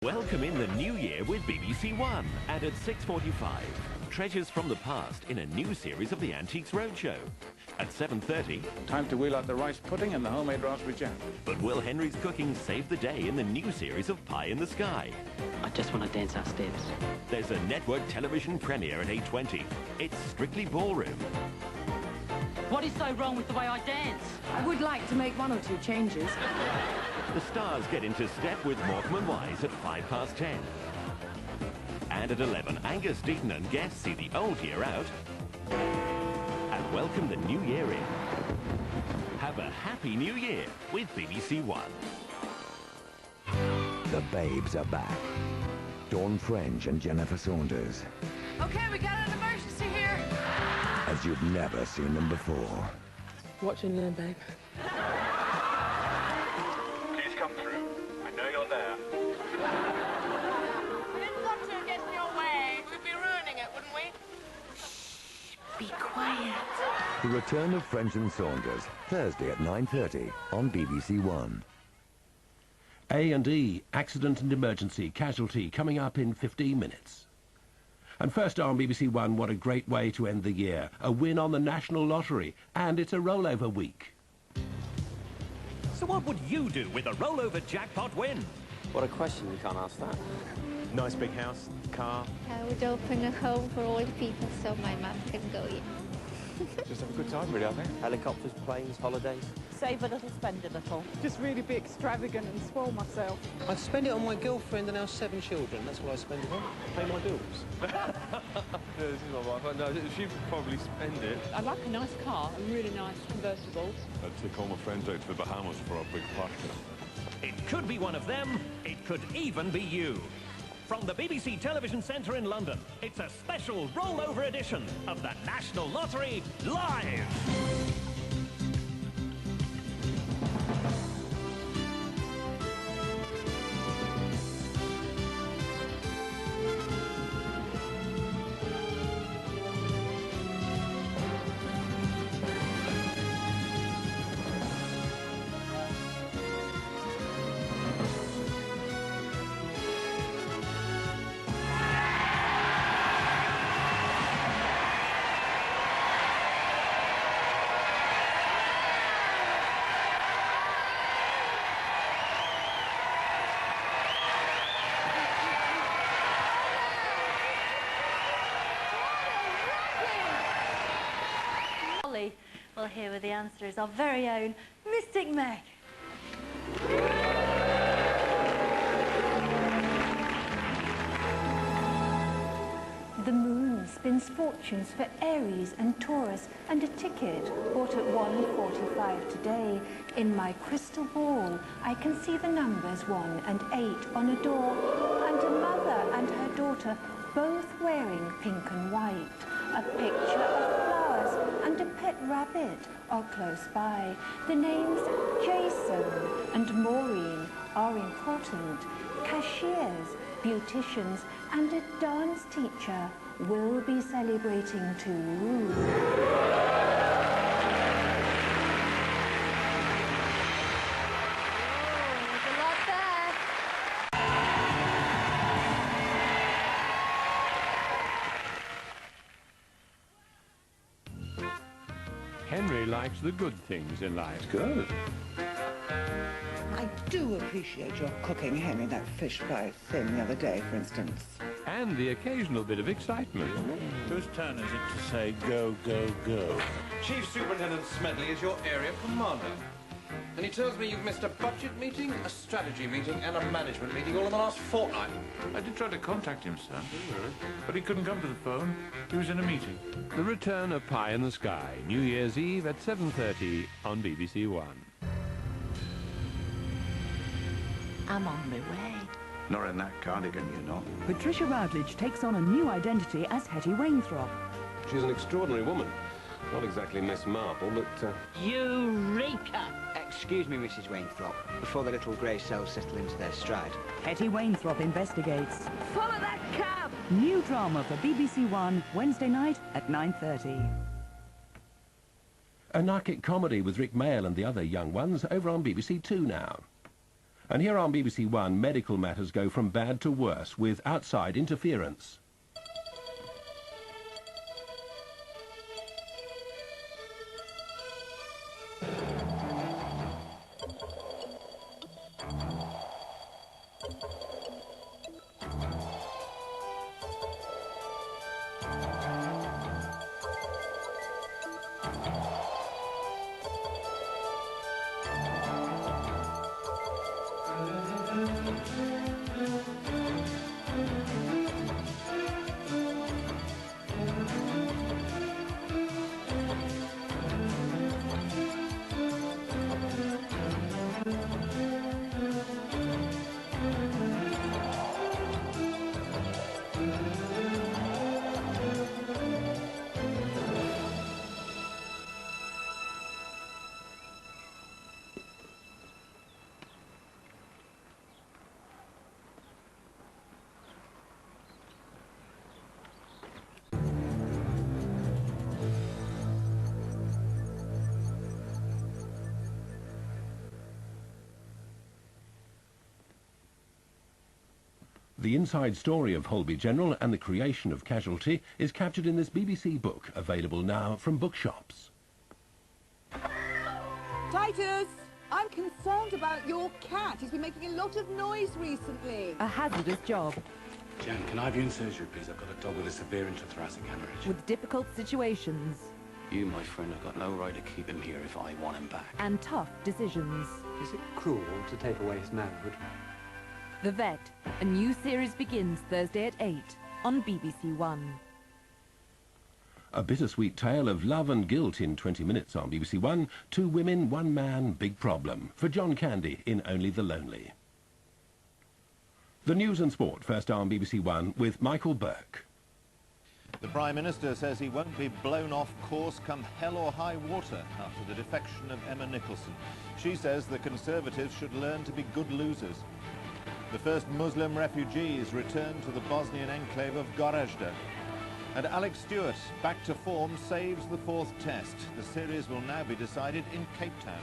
Welcome in the new year with BBC One, and at 6:45, treasures from the past in a new series of the Antiques Roadshow. At 7:30, time to wheel out the rice pudding and the homemade raspberry jam. but will Henry's cooking save the day in the new series of Pie in the Sky? I just want to dance our steps. There's a network television premiere at 8:20. It's Strictly Ballroom. What is so wrong with the way I dance? I would like to make one or two changes. The stars get into step with Morecambe and Wise at 10:05. And at 11, Angus Deaton and guests see the old year out and welcome the new year in. Have a happy new year with BBC One. The Babes are back. Dawn French and Jennifer Saunders, Okay, we got an emergency here. as you've never seen them before. Watching there, babe. Please come through. I know you're there. We didn't want to get in your way. We'd be ruining it, wouldn't we? Be quiet. The return of French and Saunders, Thursday at 9:30 on BBC One. A&E, Accident and Emergency, Casualty, coming up in 15 minutes. And first on BBC One, what a great way to end the year. A win on the National Lottery, and it's a rollover week. So what would you do with a rollover jackpot win? What a question, you can't ask that. Nice big house, car. I would open a home for all the people so my mum can go in. Just have a good time, really, I think. Helicopters, planes, holidays. Save a little, spend a little. Just really be extravagant and spoil myself. I'd spend it on my girlfriend and our 7 children. That's what I spend it on. Pay my bills. This is my wife. No, she'd probably spend it. I like a nice car, a really nice convertibles. I'd take all my friends out to the Bahamas for a big party. It could be one of them. It could even be you. From the BBC Television Centre in London, it's a special rollover edition of the National Lottery Live. Well, here with the answer is our very own Mystic Meg. The moon spins fortunes for Aries and Taurus, and a ticket bought at 1:45 today. In my crystal ball, I can see the numbers 1 and 8 on a door, and a mother and her daughter both wearing pink and white. A picture of flowers and a pet rabbit are close by. The names Jason and Maureen are important. Cashiers, beauticians, and a dance teacher will be celebrating too. Henry likes the good things in life. Good. I do appreciate your cooking, Henry, that fish fry thing the other day, for instance. And the occasional bit of excitement. Whose turn is it to say go, go, go? Chief Superintendent Smedley is your area commander. And he tells me you've missed a budget meeting, a strategy meeting, and a management meeting all in the last fortnight. I did try to contact him, sir. But he couldn't come to the phone. He was in a meeting. The return of Pie in the Sky, New Year's Eve at 7:30 on BBC One. I'm on my way. Not in that cardigan, you know. Patricia Routledge takes on a new identity as Hetty Wainthropp. She's an extraordinary woman. Not exactly Miss Marple, but... Eureka! Excuse me, Mrs. Wainthropp, before the little grey cells settle into their stride. Hetty Wainthropp investigates. Follow that cab! New drama for BBC One, Wednesday night at 9:30. A narcic comedy with Rick Mayall and the other young ones over on BBC Two now. And here on BBC One, medical matters go from bad to worse with outside interference. The inside story of Holby General and the creation of Casualty is captured in this BBC book, available now from bookshops. Titus, I'm concerned about your cat. He's been making a lot of noise recently. A hazardous job. Jan, can I have you in surgery, please? I've got a dog with a severe intrathoracic hemorrhage. With difficult situations. You, my friend, have got no right to keep him here if I want him back. And tough decisions. Is it cruel to take away his manhood? The Vet. A new series begins Thursday at 8 on BBC One. A bittersweet tale of love and guilt in 20 minutes on BBC One. 2 women, 1 man, big problem. For John Candy in Only the Lonely. The news and sport first on BBC One with Michael Burke. The Prime Minister says he won't be blown off course come hell or high water after the defection of Emma Nicholson. She says the Conservatives should learn to be good losers. The first Muslim refugees return to the Bosnian enclave of Gorazde. And Alex Stewart, back to form, saves the 4th test. The series will now be decided in Cape Town.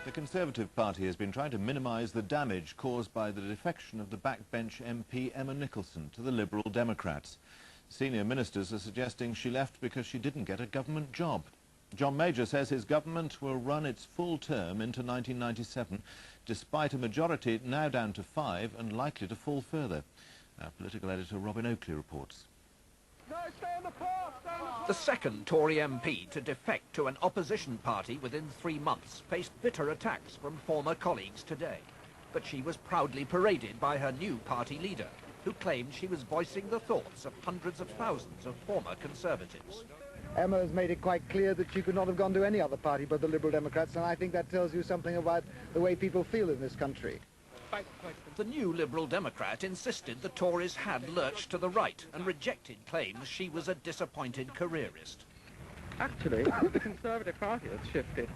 The Conservative Party has been trying to minimise the damage caused by the defection of the backbench MP Emma Nicholson to the Liberal Democrats. Senior ministers are suggesting she left because she didn't get a government job. John Major says his government will run its full term into 1997, despite a majority now down to 5 and likely to fall further. Our political editor Robin Oakley reports. The second Tory MP to defect to an opposition party within 3 months faced bitter attacks from former colleagues today. But she was proudly paraded by her new party leader, who claimed she was voicing the thoughts of hundreds of thousands of former Conservatives. Emma has made it quite clear that she could not have gone to any other party but the Liberal Democrats, and I think that tells you something about the way people feel in this country. The new Liberal Democrat insisted the Tories had lurched to the right and rejected claims she was a disappointed careerist. Actually, the Conservative Party has shifted,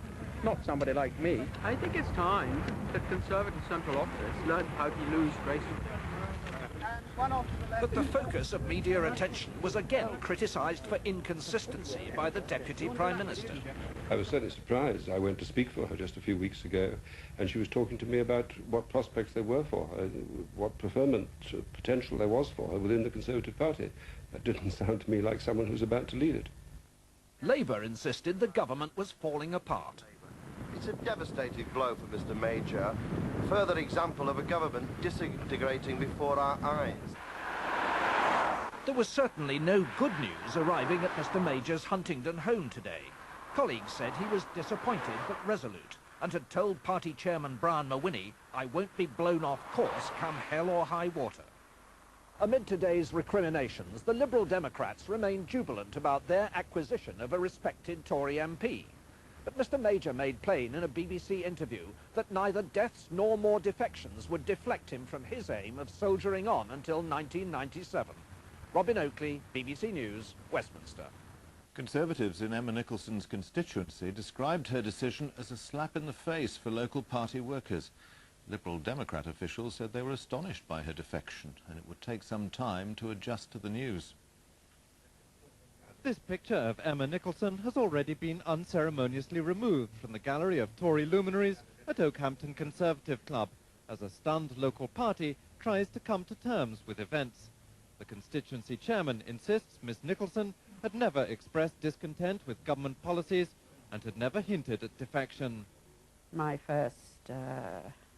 not somebody like me. I think it's time that Conservative Central Office learned how to lose gracefully. But the focus of media attention was again criticised for inconsistency by the Deputy Prime Minister. I was certainly surprised. I went to speak for her just a few weeks ago, and she was talking to me about what prospects there were for her, what preferment potential there was for her within the Conservative Party. That didn't sound to me like someone who's about to lead it. Labour insisted the government was falling apart. It's a devastating blow for Mr. Major, a further example of a government disintegrating before our eyes. There was certainly no good news arriving at Mr. Major's Huntingdon home today. Colleagues said he was disappointed but resolute and had told party chairman Brian Mawhinney, "I won't be blown off course come hell or high water." Amid today's recriminations, the Liberal Democrats remain jubilant about their acquisition of a respected Tory MP. But Mr. Major made plain in a BBC interview that neither deaths nor more defections would deflect him from his aim of soldiering on until 1997. Robin Oakley, BBC News, Westminster. Conservatives in Emma Nicholson's constituency described her decision as a slap in the face for local party workers. Liberal Democrat officials said they were astonished by her defection, and it would take some time to adjust to the news. This picture of Emma Nicholson has already been unceremoniously removed from the gallery of Tory luminaries at Oakhampton Conservative Club, as a stunned local party tries to come to terms with events. The constituency chairman insists Miss Nicholson had never expressed discontent with government policies and had never hinted at defection. My first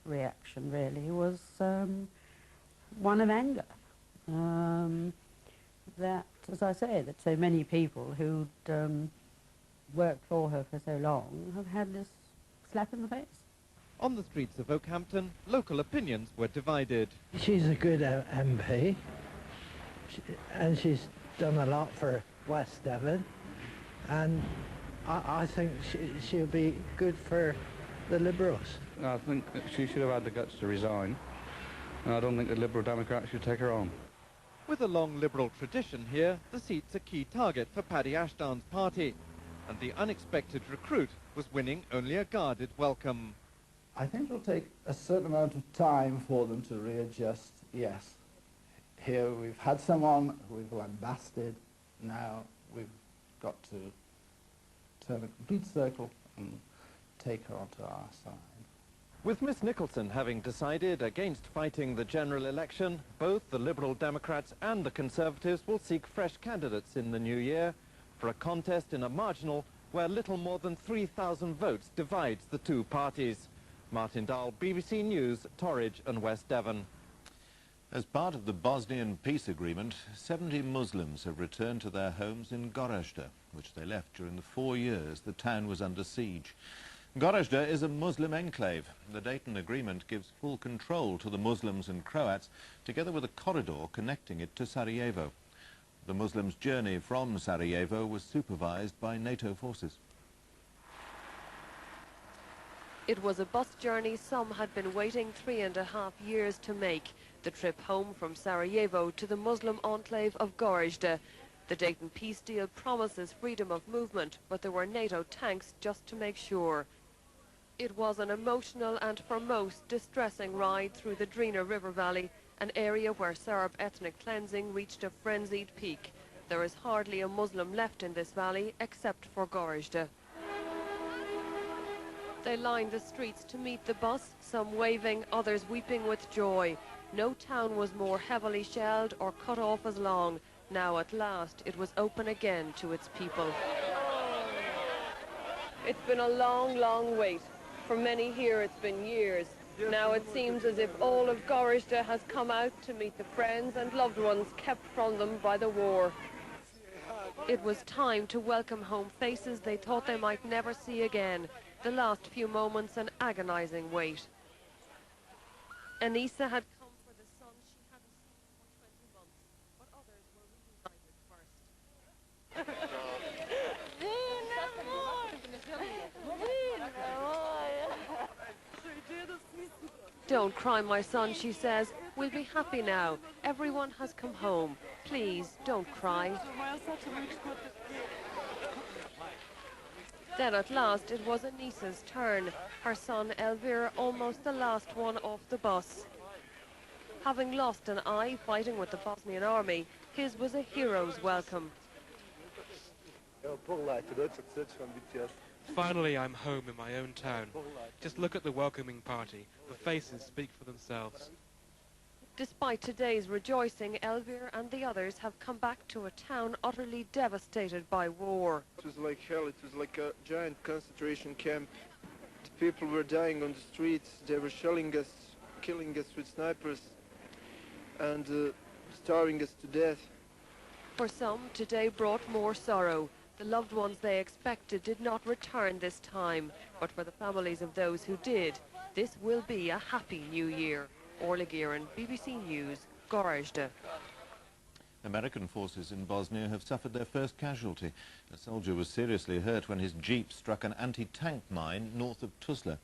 reaction really was one of anger. That, as I say, that so many people who'd worked for her for so long have had this slap in the face. On the streets of Oakhampton, local opinions were divided. She's a good MP, and she's done a lot for West Devon, and I think she'll be good for the Liberals. I think that she should have had the guts to resign, and I don't think the Liberal Democrats should take her on. With a long Liberal tradition here, the seat's a key target for Paddy Ashdown's party, and the unexpected recruit was winning only a guarded welcome. I think it'll take a certain amount of time for them to readjust, yes. Here we've had someone who we've lambasted, now we've got to turn a complete circle and take her onto our side. With Miss Nicholson having decided against fighting the general election, both the Liberal Democrats and the Conservatives will seek fresh candidates in the new year for a contest in a marginal where little more than 3,000 votes divides the two parties. Martin Dahl, BBC News, Torridge and West Devon. As part of the Bosnian peace agreement, 70 Muslims have returned to their homes in Gorazde, which they left during the 4 years the town was under siege. Gorazde is a Muslim enclave. The Dayton Agreement gives full control to the Muslims and Croats, together with a corridor connecting it to Sarajevo. The Muslims' journey from Sarajevo was supervised by NATO forces. It was a bus journey some had been waiting 3.5 years to make. The trip home from Sarajevo to the Muslim enclave of Gorazde. The Dayton peace deal promises freedom of movement, but there were NATO tanks just to make sure. It was an emotional and for most distressing ride through the Drina River Valley, an area where Serb ethnic cleansing reached a frenzied peak. There is hardly a Muslim left in this valley except for Gorazde. They lined the streets to meet the bus, some waving, others weeping with joy. No town was more heavily shelled or cut off as long. Now at last it was open again to its people. It's been a long, long wait. For many here it's been years. Now it seems as if all of Gorazde has come out to meet the friends and loved ones kept from them by the war. It was time to welcome home faces they thought they might never see again. The last few moments an agonizing wait. Anissa had come for the son she hadn't seen for 20 months, but others were reunited first. Don't cry, my son, she says. We'll be happy now. Everyone has come home. Please, don't cry. Then at last it was Anissa's turn. Her son Elvir almost the last one off the bus. Having lost an eye fighting with the Bosnian army, his was a hero's welcome. Finally, I'm home in my own town. Just look at the welcoming party. The faces speak for themselves. Despite today's rejoicing, Elvir and the others have come back to a town utterly devastated by war. It was like hell. It was like a giant concentration camp. The people were dying on the streets. They were shelling us, killing us with snipers, and starving us to death. For some, today brought more sorrow. The loved ones they expected did not return this time, but for the families of those who did, this will be a happy new year. Orla Gearan, BBC News, Gorazde. American forces in Bosnia have suffered their first casualty. A soldier was seriously hurt when his jeep struck an anti-tank mine north of Tuzla.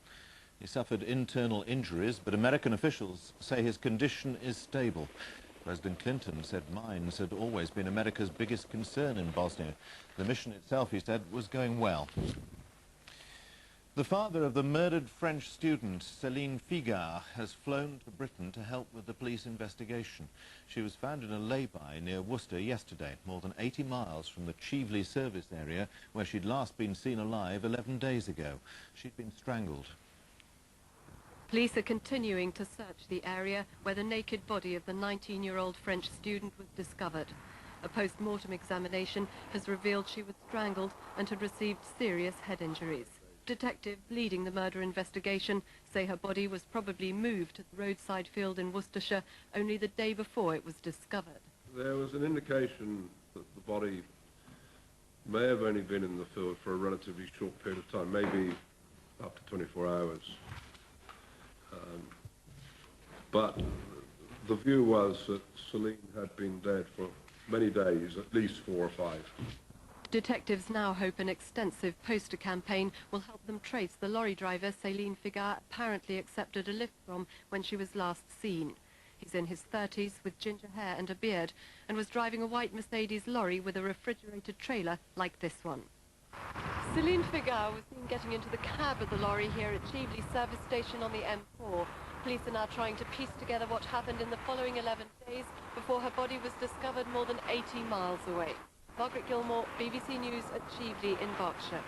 He suffered internal injuries, but American officials say his condition is stable. President Clinton said mines had always been America's biggest concern in Bosnia. The mission itself, he said, was going well. The father of the murdered French student, Céline Figard, has flown to Britain to help with the police investigation. She was found in a lay-by near Worcester yesterday, more than 80 miles from the Chieveley service area where she'd last been seen alive 11 days ago. She'd been strangled. Police are continuing to search the area where the naked body of the 19-year-old French student was discovered. A post-mortem examination has revealed she was strangled and had received serious head injuries. Detectives leading the murder investigation say her body was probably moved to the roadside field in Worcestershire only the day before it was discovered. There was an indication that the body may have only been in the field for a relatively short period of time, maybe up to 24 hours. But the view was that Céline had been dead for many days, at least 4 or 5. Detectives now hope an extensive poster campaign will help them trace the lorry driver Céline Figard apparently accepted a lift from when she was last seen. He's in his 30s with ginger hair and a beard and was driving a white Mercedes lorry with a refrigerated trailer like this one. Céline Figard was seen getting into the cab of the lorry here at Chieveley service station on the M4. Police are now trying to piece together what happened in the following 11 days before her body was discovered more than 80 miles away. Margaret Gilmore, BBC News at Chieveley in Berkshire.